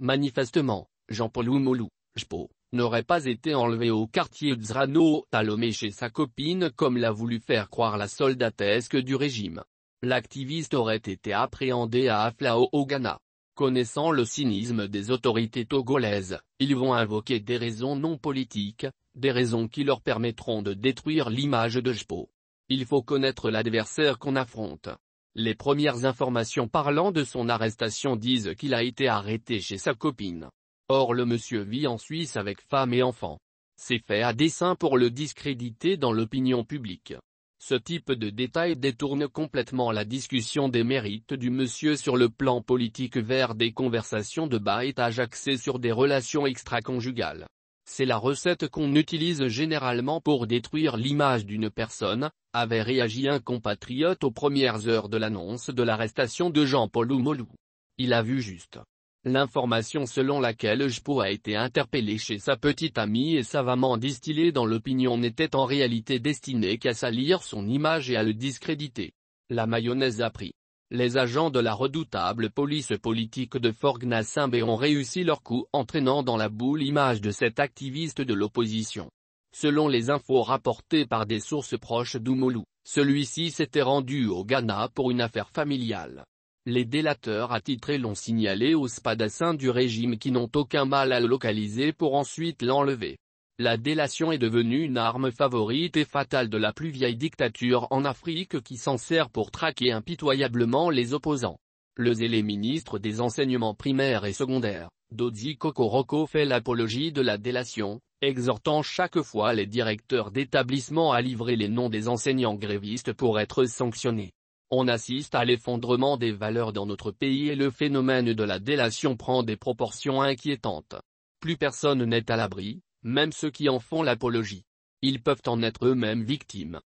Manifestement, Jean-Paul Oumoulou, JPO, n'aurait pas été enlevé au quartier Tzrano à Lomé chez sa copine comme l'a voulu faire croire la soldatesque du régime. L'activiste aurait été appréhendé à Aflao au Ghana. Connaissant le cynisme des autorités togolaises, ils vont invoquer des raisons non politiques, des raisons qui leur permettront de détruire l'image de JPO. Il faut connaître l'adversaire qu'on affronte. Les premières informations parlant de son arrestation disent qu'il a été arrêté chez sa copine. Or le monsieur vit en Suisse avec femme et enfants. C'est fait à dessein pour le discréditer dans l'opinion publique. Ce type de détail détourne complètement la discussion des mérites du monsieur sur le plan politique vers des conversations de bas étage axées sur des relations extra-conjugales. C'est la recette qu'on utilise généralement pour détruire l'image d'une personne, avait réagi un compatriote aux premières heures de l'annonce de l'arrestation de Jean-Paul Oumoulou. Il a vu juste. L'information selon laquelle JPO a été interpellé chez sa petite amie et savamment distillée dans l'opinion n'était en réalité destinée qu'à salir son image et à le discréditer. La mayonnaise a pris. Les agents de la redoutable police politique de Fort Gnassingbé ont réussi leur coup entraînant dans la boue l'image de cet activiste de l'opposition. Selon les infos rapportées par des sources proches d'Oumoulou, celui-ci s'était rendu au Ghana pour une affaire familiale. Les délateurs attitrés l'ont signalé aux spadassins du régime qui n'ont aucun mal à le localiser pour ensuite l'enlever. La délation est devenue une arme favorite et fatale de la plus vieille dictature en Afrique qui s'en sert pour traquer impitoyablement les opposants. Le zélé ministre des enseignements primaires et secondaires, Dodzi Kokoroko fait l'apologie de la délation, exhortant chaque fois les directeurs d'établissements à livrer les noms des enseignants grévistes pour être sanctionnés. On assiste à l'effondrement des valeurs dans notre pays et le phénomène de la délation prend des proportions inquiétantes. Plus personne n'est à l'abri, même ceux qui en font l'apologie. Ils peuvent en être eux-mêmes victimes.